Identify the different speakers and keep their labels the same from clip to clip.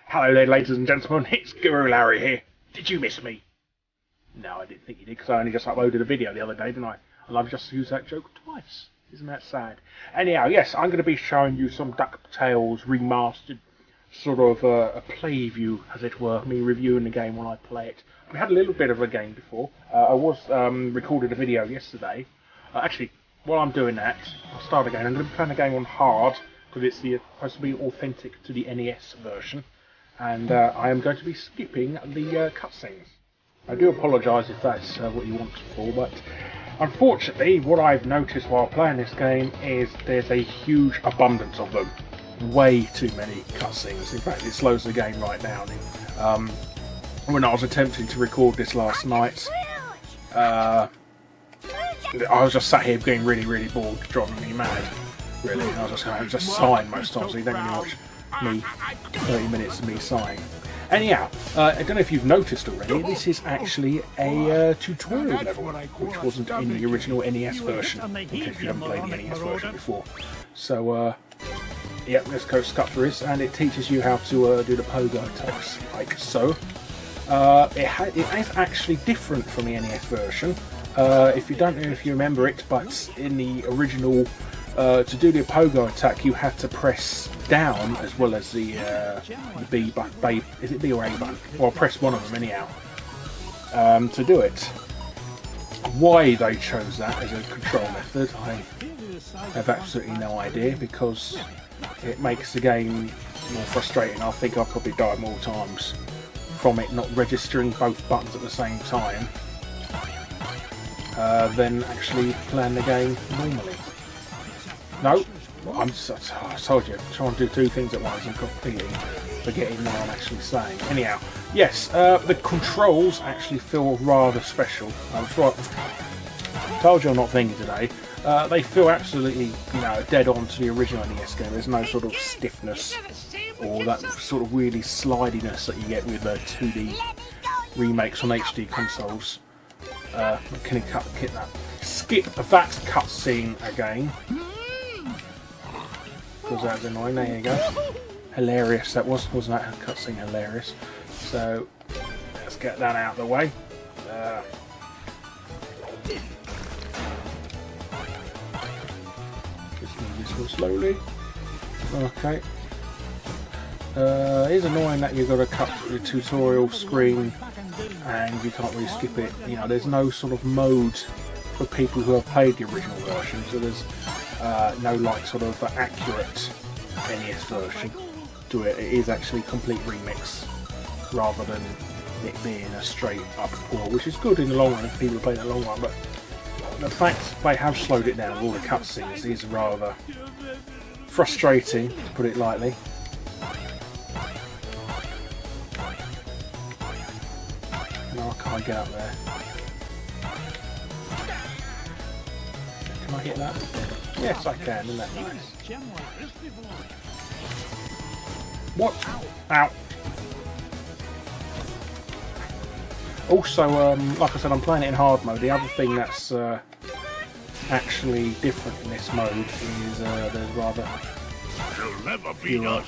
Speaker 1: Hello there, ladies and gentlemen, it's Guru Larry here. Did you miss me? No, I didn't think you did, because I only just uploaded a video the other day, didn't I? And I've just used that joke twice. Isn't that sad? Anyhow, yes, I'm going to be showing you some Ducktales Remastered, sort of a playview, as it were, me reviewing the game when I play it. We had a little bit of a game before. I was recorded a video yesterday. Actually, while I'm doing that, I'll start again. I'm going to be playing the game on hard, because it's supposed to be authentic to the NES version. And I am going to be skipping the cutscenes. I do apologise if that's what you want for, but unfortunately what I've noticed while playing this game is there's a huge abundance of them. Way too many cutscenes. In fact, it slows the game right down. When I was attempting to record this last night, I was just sat here getting really bored, driving me mad. Really, I was just sighing most times, so you don't really watch me 30 minutes of me sighing. Anyhow, I don't know if you've noticed already, this is actually a tutorial level, which wasn't in the original NES version, in case you haven't played the NES version before. So, yeah, let's go cut through this, and it teaches you how to do the pogo attacks, like so. It is actually different from the NES version. If you don't know if you remember it, but in the original, to do the pogo attack, you had to press down as well as the B button. Is it B or A button? Well, press one of them anyhow to do it. Why they chose that as a control method, I have absolutely no idea, because it makes the game more frustrating. I think I'll probably die more times from it not registering both buttons at the same time than actually playing the game normally. No, I told you, trying to do two things at once and completely forgetting what I'm actually saying. Anyhow, yes, the controls actually feel rather special. I told you I'm not thinking today. They feel absolutely, dead on to the original NES game. There's no sort of stiffness or that sort of really slidiness that you get with 2D remakes on HD consoles. Can you skip that cutscene again? Because that was annoying. There you go. Hilarious that wasn't that cutscene hilarious? So let's get that out of the way. Just move this one slowly. Okay. It is annoying that you've got to cut the tutorial screen and you can't really skip it. There's no sort of mode for people who have played the original version, so there's no sort of accurate NES version to it. It is actually a complete remix rather than it being a straight up port, which is good in the long run if people play in the long run, but the fact they have slowed it down with all the cutscenes is rather frustrating, to put it lightly. No, I can't get up there. Can I hit that? Yes, I can, isn't that nice? What? Ow. Also, like I said, I'm playing it in hard mode. The other thing that's actually different in this mode is there's rather fewer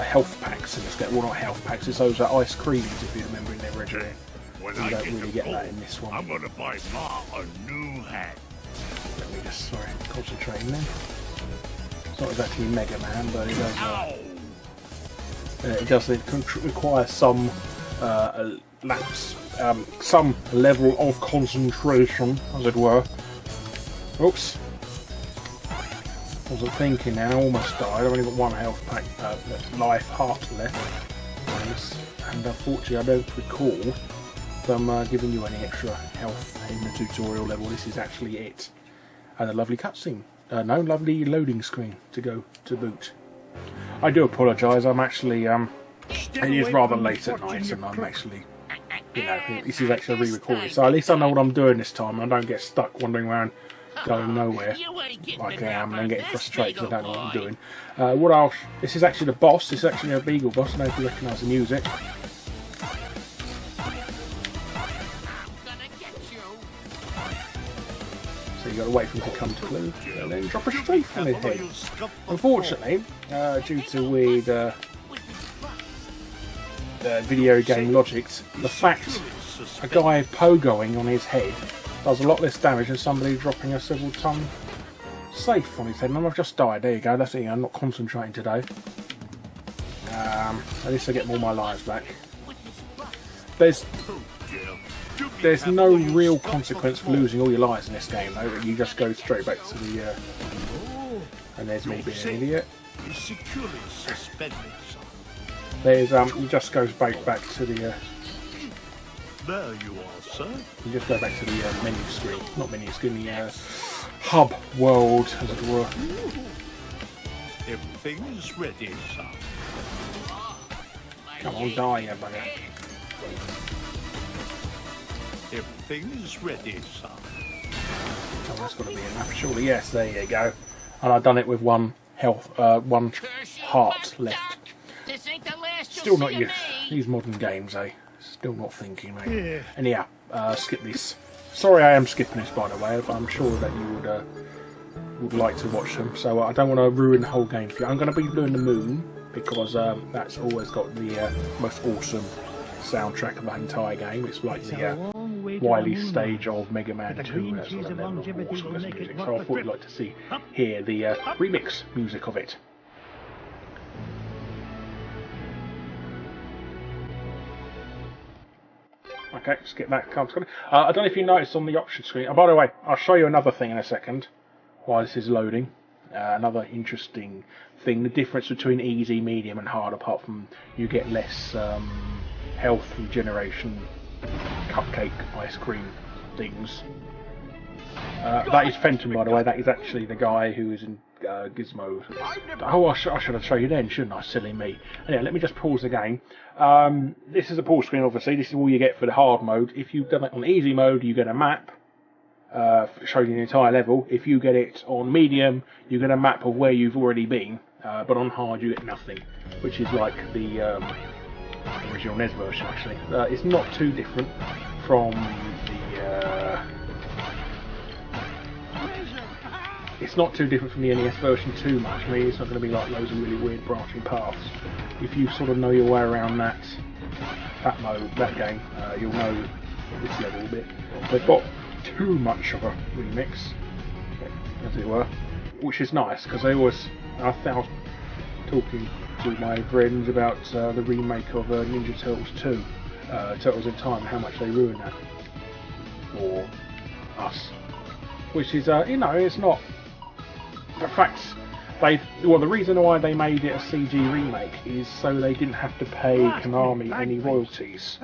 Speaker 1: health packs in this game. Well, not health packs, it's those ice creams, if you remember in the original. You don't really get that in this one.
Speaker 2: I'm gonna buy Ma a new hat.
Speaker 1: Let me just, concentrating then. It's not exactly Mega Man, but it does require some lapse, some level of concentration, as it were. Oops. Wasn't thinking then, I almost died. I've only got one health pack, heart left. And unfortunately I don't recall them giving you any extra health in the tutorial level. This is actually it. And a lovely cutscene. No, lovely loading screen to go to boot. I do apologise, I'm actually, it is rather late at night and I'm actually, this is actually re-recorded. So at least I know what I'm doing this time and I don't get stuck wandering around going nowhere like I am and then getting frustrated because I don't know what I'm doing. What else? This is actually the boss, this is actually a Beagle boss, I don't know if you recognise the music. So you've got to wait for him to come to clue and then drop a strafe on his head. Unfortunately, due to weird video game logic, the fact a guy pogoing on his head does a lot less damage than somebody dropping a several ton safe on his head. And I've just died. There you go. That's it. I'm not concentrating today. At least I get more of my lives back. There's no real consequence for losing all your lives in this game, though. You just go straight back to the. And there's me being an idiot. There's you just goes back to the.
Speaker 2: There you are, sir.
Speaker 1: You just go back to the menu screen, not menu screen, the hub world, as it were.
Speaker 2: Everything's ready, sir.
Speaker 1: Come on, die, you bugger.
Speaker 2: Everything's ready, sir.
Speaker 1: Oh, that's got to be enough, surely. Yes, there you go. And I've done it with one one heart left. Still not you. These modern games, eh? Still not thinking, mate. Yeah. Anyhow, skip this. Sorry, I am skipping this, by the way. But I'm sure that you would like to watch them. So I don't want to ruin the whole game for you. I'm going to be doing the Moon because that's always got the most awesome soundtrack of the entire game. It's like the Wily stage of Mega Man 2. That's what awesome music. So I thought you'd like to hear the remix music of it. Okay, skip that. I don't know if you noticed on the option screen. Oh, by the way, I'll show you another thing in a second while this is loading. Another interesting thing, the difference between easy, medium and hard, apart from you get less health regeneration, cupcake, ice cream things. That is Fenton, by the way. That is actually the guy who is in Gizmo. Oh, I should have shown you then, shouldn't I? Silly me. Anyway, let me just pause the game. This is a pause screen, obviously. This is all you get for the hard mode. If you've done it on easy mode, you get a map. Showing you the entire level. If you get it on medium, you get a map of where you've already been. But on hard, you get nothing. Which is like the original NES version, actually. It's not too different from the... It's not too different from the NES version too much. I mean, it's not going to be like loads of really weird branching paths. If you sort of know your way around that game, you'll know this level a bit. They've got too much of a remix, as it were, which is nice because I was talking to my friends about the remake of Ninja Turtles 2, Turtles in Time, and how much they ruined that for us. Which is, it's not. The fact the reason why they made it a CG remake is so they didn't have to pay Konami any royalties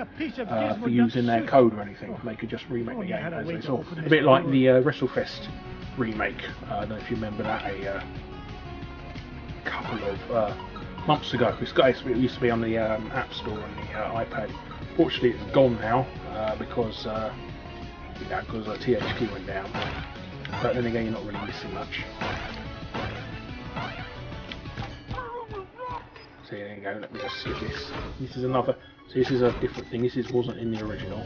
Speaker 1: for using their code or anything. They could just remake the game as they saw. A bit like the WrestleFest remake. I don't know if you remember that a couple of months ago. It used to be on the App Store and the iPad. Fortunately, it's gone now because THQ went down. But then again, you're not really missing much. So there you go, let me just skip this. This is another, so this is a different thing. This wasn't in the original.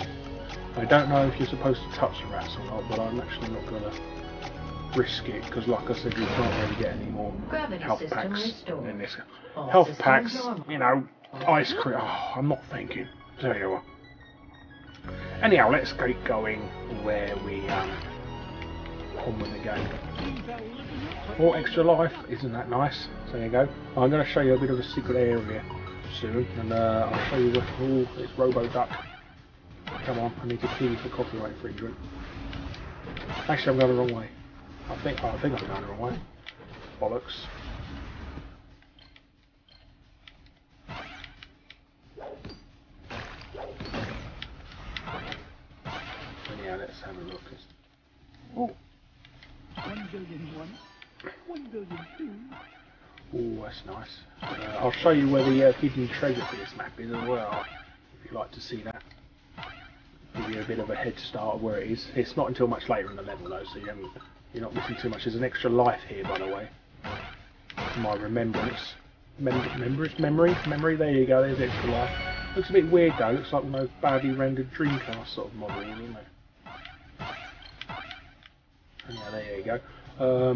Speaker 1: I don't know if you're supposed to touch the rats or not, but I'm actually not going to risk it, because like I said, you can't really get any more health packs in this. Health packs, ice cream, I'm not thinking. There you are. Anyhow, let's get going where we on with the game. More extra life, isn't that nice? So there you go. I'm going to show you a bit of a secret area soon, and I'll show you what it's Robo-Duck. Come on, I need to plead for copyright infringement. Actually, I'm going the wrong way. I think I'm going the wrong way. Bollocks. And yeah, let's have a look. Oh.
Speaker 3: 1 billion 1 billion 2.
Speaker 1: Oh, that's nice. I'll show you where the hidden treasure for this map is as well, if you'd like to see that. Give you a bit of a head start of where it is. It's not until much later in the level though, so you're not missing too much. There's an extra life here, by the way. My remembrance. Memory, there you go, there's extra life. Looks a bit weird though, looks like one of those badly rendered Dreamcast sort of models, isn't it? Yeah, there you go.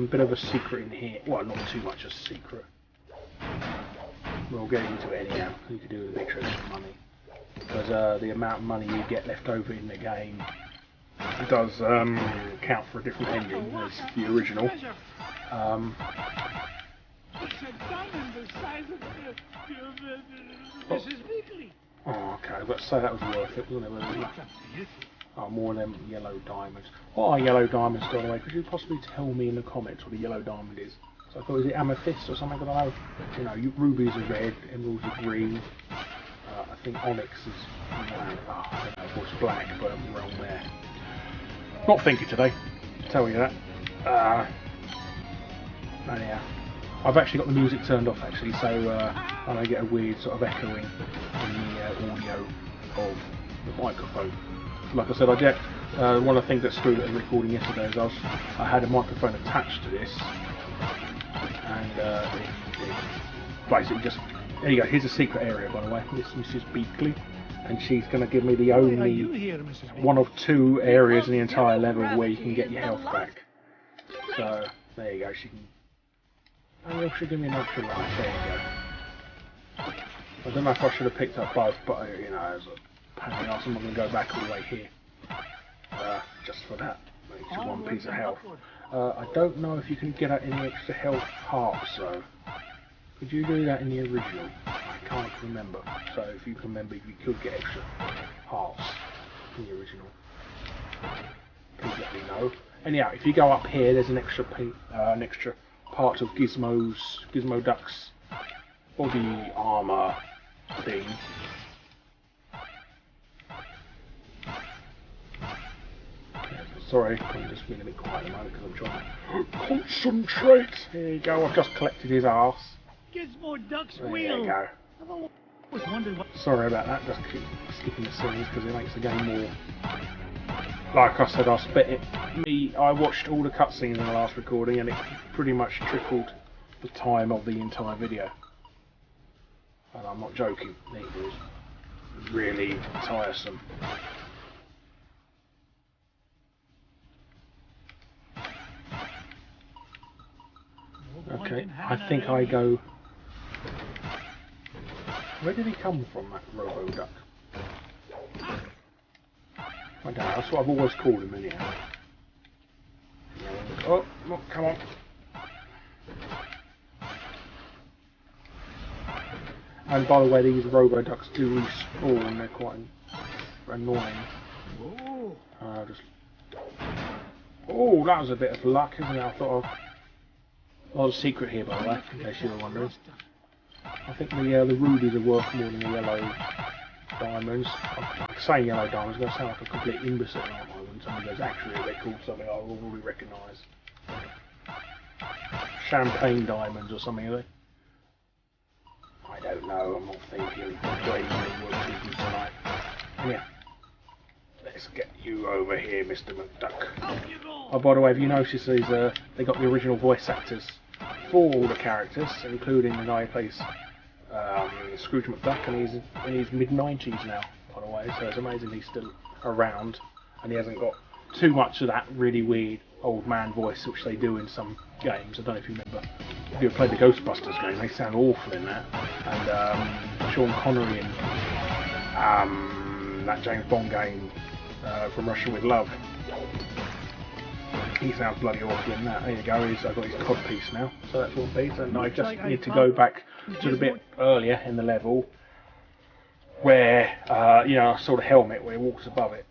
Speaker 1: Bit of a secret in here. Well, not too much a secret. we'll get into it anyhow. You could do with a bit of money. Because the amount of money you get left over in the game does count for a different ending as the original.
Speaker 3: It's a diamond the size of Mrs. Weekly.
Speaker 1: Oh, okay. I've got to say that was worth it, wasn't it? Wasn't it? Oh, more than yellow diamonds. What are yellow diamonds, by the way? Could you possibly tell me in the comments what a yellow diamond is? So I thought, is it amethyst or something? I don't know. You know, rubies are red, emeralds are green. I think onyx is black. Oh, I don't know if it's black, but I'm wrong there. Not thinking today, I'll tell you that. Anyhow, I've actually got the music turned off actually, so I don't get a weird sort of echoing in the audio of the microphone. Like I said, I get one of the things that screwed at the recording yesterday is I had a microphone attached to this, and it basically just. There you go. Here's a secret area, by the way. This is Mrs. Beakley, and she's going to give me the only one of 2 areas in the entire level where you can get your health back. So there you go. She can. And she'll give me an extra life. There you go. I don't know if I should have picked up both, but you know, as a pain in the arse, I'm not going to go back all the way here. Just for that, it's 1 piece of health. I don't know if you can get out any extra health hearts though. Could you do that in the original? I can't remember. So if you can remember, if you could get extra hearts in the original, please let me know. Anyhow, if you go up here, there's an extra part of Gizmo Duck's body armor thing. Sorry, I'm just being a bit quiet at the moment because I'm trying to concentrate. There you go. I've just collected his arse.
Speaker 3: Gizmo Duck's
Speaker 1: There
Speaker 3: wheel.
Speaker 1: you go.
Speaker 3: I've always wondered what.
Speaker 1: Sorry about that, just keep skipping the scenes because it makes the game more. Like I said, I watched all the cutscenes in the last recording and it pretty much tripled the time of the entire video. And I'm not joking, it was really tiresome. Okay, I think I go. Where did he come from, that Robo Duck? I don't know, that's what I've always called him anyhow. Oh, come on. And by the way, these Robo Ducks do respawn, they're quite annoying. Oh, that was a bit of luck, isn't it? I thought there's a secret here, by the way, in case you were wondering. I think the rubies are worth more than the yellow diamonds. I'm saying yellow diamonds, I'm going to sound like a complete imbecile, aren't I? When somebody goes, actually, they're called something I already recognise. Champagne diamonds or something, are they? I don't know, I'm not thinking. Tonight. Yeah. Let's get you over here, Mr. McDuck. Oh, by the way, have you noticed these? They got the original voice actors for all the characters, including the guy who plays Scrooge McDuck, and he's in his mid-90s now, by the way. So it's amazing he's still around, and he hasn't got too much of that really weird old man voice which they do in some games. I don't know if you remember. If you played the Ghostbusters game, they sound awful in that. And Sean Connery in that James Bond game. From Russia with Love. He sounds bloody awful in that. There you go, I've got his cod piece now, so that's 1 piece, and I just need to go back to the bit earlier in the level where, you know, I saw the helmet where he walks above it.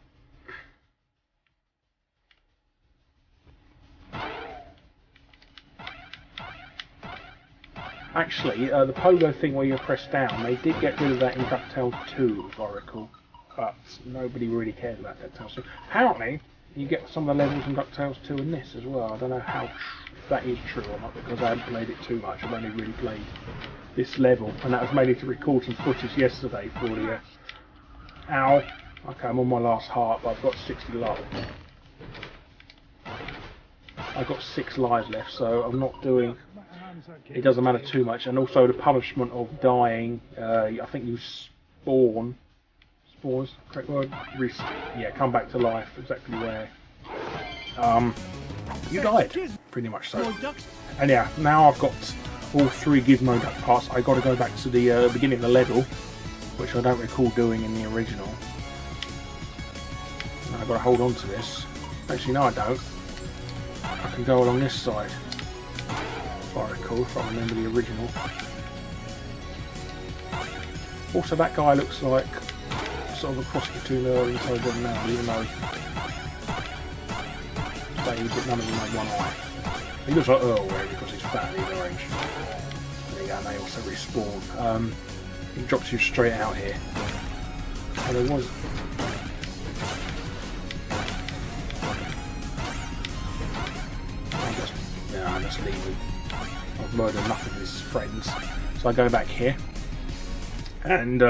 Speaker 1: Actually, the pogo thing where you press down, they did get rid of that in Ducktales 2, if I recall. But nobody really cared about Ducktales 2. Apparently, you get some of the levels in Ducktales 2 in this as well. I don't know how that is true or not, because I haven't played it too much. I've only really played this level, and that was mainly to record some footage yesterday for the... Ow! Okay, I'm on my last heart, but I've got 60 lives. I've got 6 lives left, so I'm not doing... It doesn't matter too much, and also the punishment of dying, I think you spawn... Spawns, correct word? Yeah, come back to life, exactly where you died, pretty much so. And yeah, now I've got all 3 gizmo duck parts, I got to go back to the beginning of the level, which I don't recall doing in the original. And I've got to hold on to this. Actually, no, I don't. I can go along this side, if I recall, if I remember the original. Also, that guy looks like sort of a cross between Earl and Toad now, even though none of them have one eye. He looks like Earl really because he's fat and he's orange. There you go, and they also respawn. He drops you straight out here. And there was... I'm just leaving. I've murdered enough of his friends. So I go back here. And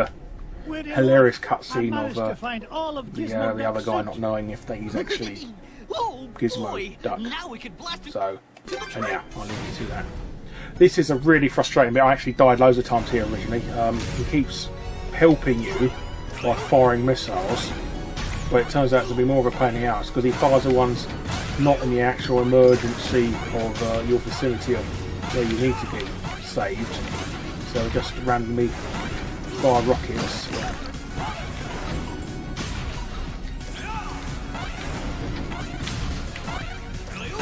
Speaker 1: hilarious cutscene of the other guy not knowing if he's actually Gizmo Duck. So, anyhow, I'll leave you to that. This is a really frustrating bit. I actually died loads of times here originally. He keeps helping you by firing missiles, but it turns out to be more of a pain in the ass because he fires the ones not in the actual emergency of your vicinity of where you need to be saved. So just randomly fire rockets.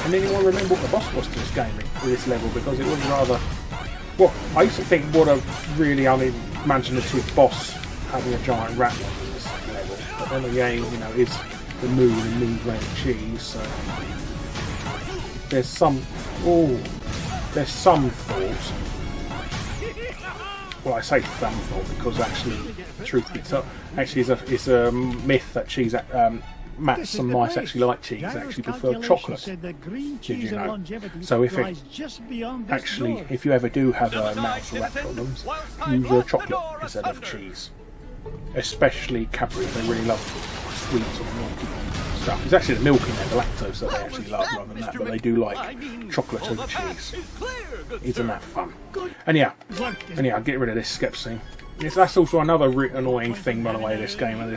Speaker 1: Can anyone remember what the boss was to this game, to this level? Because it was rather... Well, I used to think what a really unimaginative boss having a giant rat one in this level. But then again, you know, it's the moon and moon's made of cheese, so... There's some... Oh! There's some thought. Well, I say some thought because actually, truth be told, actually it's a myth that cheese... Mats and mice actually like cheese, actually prefer chocolate. Did you know? So if it actually, if you ever do have mouse or rat problems, use chocolate instead of cheese. Especially Cadbury, they really love sweet or milky stuff. It's actually the milk in there, the lactose that they actually love rather than that, but they do like chocolate over cheese. Isn't that fun? Anyhow, get rid of this skip scene. That's also another annoying thing, by the way, this game.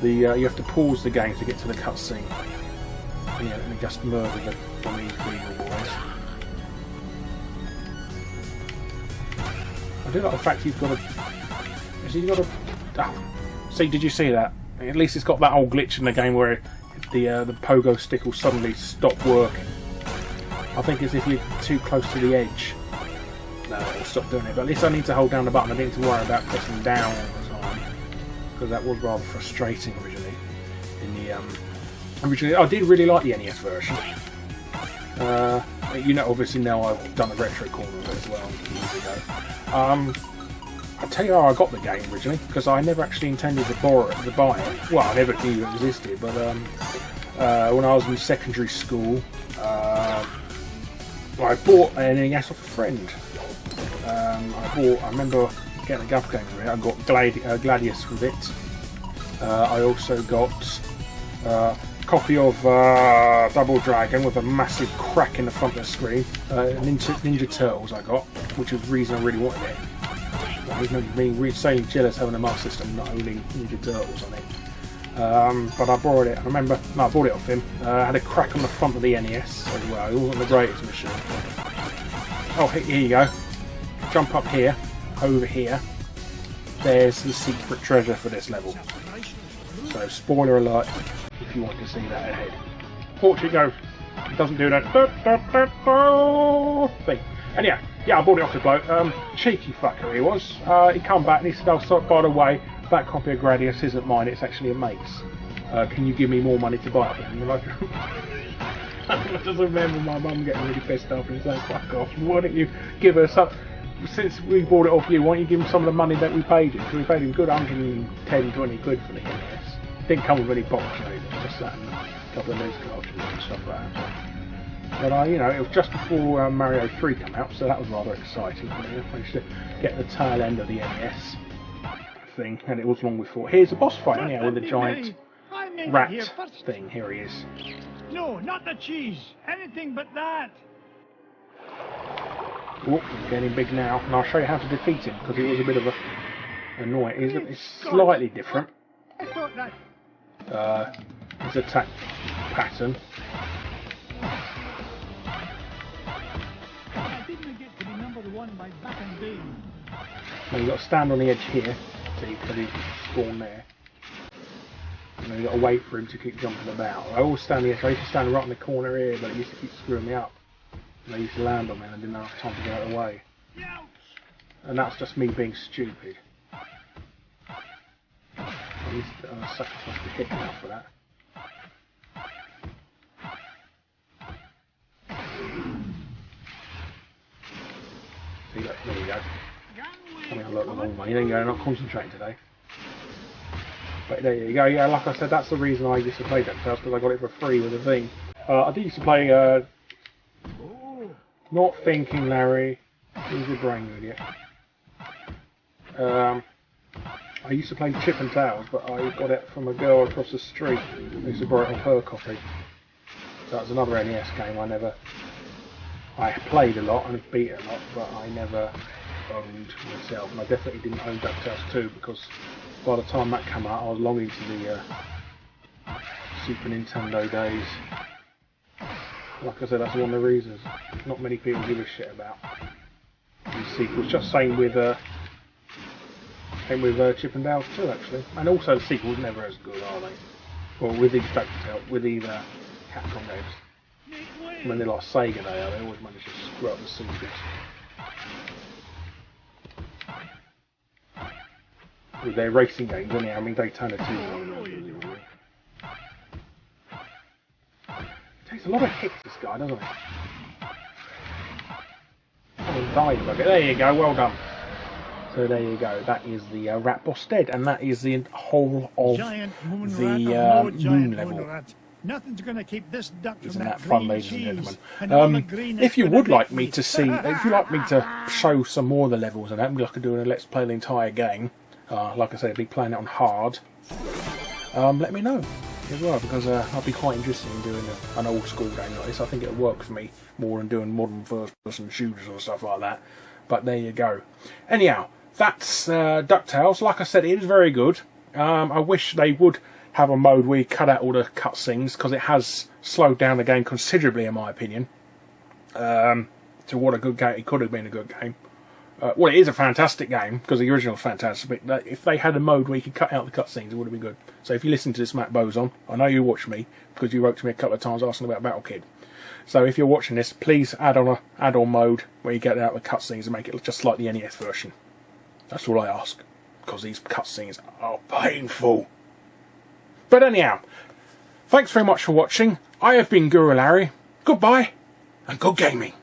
Speaker 1: You have to pause the game to get to the cutscene. And yeah, let me just murder one of these beagle boys. I do like the fact you've got to... Oh, see, did you see that? At least it's got that old glitch in the game where the pogo stick will suddenly stop working. I think it's if you're too close to the edge. No, it'll stop doing it. But at least I need to hold down the button. I didn't need to worry about pressing down all the time. Because that was rather frustrating originally. Originally, I did really like the NES version. You know, obviously now I've done a retro corner of it as well years ago. I'll tell you how I got the game originally, because I never actually intended to buy it. Well, I never knew it existed, but when I was in secondary school, I bought an NES off a friend. I remember getting a Gov game with it. I got Gladius with it. I also got a copy of Double Dragon with a massive crack in the front of the screen. Ninja Turtles I got, which was the reason I really wanted it. I remember being really jealous having a Master System, not only Ninja Turtles on it. But I borrowed it. I bought it off him. I had a crack on the front of the NES as well. It wasn't the greatest machine. Oh, here you go. Jump up here, over here. There's the secret treasure for this level. So, spoiler alert, if you want to see that ahead. Watch it go. It doesn't do that thing. Anyhow, yeah, I bought it off the bloke. Cheeky fucker he was. He come back and he said, "Oh, sorry, by the way, that copy of Gradius isn't mine. It's actually a mate's. Can you give me more money to buy it?" And like, I just remember my mum getting really pissed off and saying, "Fuck off! Why don't you give her some? Since we bought it off you, why don't you give him some of the money that we paid you? Because we paid him good 110, 20 quid for the NES. Didn't come with any box either, just that and a couple of loose cartridges and stuff like that." But you know, it was just before Mario 3 came out, so that was rather exciting. I managed to get the tail end of the NES thing, and it was long before. Here's a boss fight, anyhow, with the giant rat thing. Here he is.
Speaker 3: No, not the cheese. Anything but that.
Speaker 1: Oh, he's getting big now, and I'll show you how to defeat him, because it was a bit of a annoying. It's slightly different.
Speaker 3: I thought that.
Speaker 1: His attack pattern.
Speaker 3: won by Bundy.
Speaker 1: Now you've got to stand on the edge here, so you can spawn there. And then you've got to wait for him to keep jumping about. I always stand on the edge. I used to stand right in the corner here, but it used to keep screwing me up. And I used to land on me and I didn't have time to get out of the way. And that's just me being stupid. I sacrificed the hit now for that. See, there you go. Coming a lot the long way. There you go, not concentrating today. But there you go. Yeah, like I said, that's the reason I used to play Ducktales, because I got it for free with a thing. I did used to play. Not thinking, Larry. Use your brain, idiot. I used to play Chip and Tails, but I got it from a girl across the street. I used to borrow it off her copy. So that was another NES game I played a lot and beat it a lot, but I never owned myself. And I definitely didn't own Ducktales 2, because by the time that came out, I was long into the Super Nintendo days. Like I said, that's one of the reasons. Not many people give a shit about these sequels. Just same with Chip and Dale 2, actually. And also the sequels never as good, are they? Well, with these Ducktales, with these Capcom games. When they're like Sega, they always manage to screw up the sequels. With their racing games, anyhow. I mean, Daytona 2. Takes a lot of hits, this guy, doesn't he? Oh, died a bugger. There you go, well done. So there you go, that is the rat boss dead, and that is the whole of the moon level.
Speaker 3: Nothing's going to keep this duck from
Speaker 1: Isn't that
Speaker 3: that
Speaker 1: fun, ladies and gentlemen? If you would like me to see, if you'd like me to show some more of the levels and that, maybe I could do a Let's Play the entire game. Like I said, I'll be playing it on hard. Let me know as well, because I'll be quite interested in doing an old school game like this. I think it'll work for me more than doing modern first person shooters or stuff like that. But there you go. Anyhow, that's Ducktales. Like I said, it is very good. I wish they would have a mode where you cut out all the cutscenes, because it has slowed down the game considerably, in my opinion. To what a good game it could have been, a good game. Well, it is a fantastic game, because the original is fantastic, but if they had a mode where you could cut out the cutscenes, it would have been good. So if you listen to this, Matt Boson, I know you watch me, because you wrote to me a couple of times asking about Battle Kid. So if you're watching this, please add on a add-on mode where you get out the cutscenes and make it just like the NES version. That's all I ask, because these cutscenes are painful. But anyhow, thanks very much for watching. I have been Guru Larry. Goodbye, and good gaming.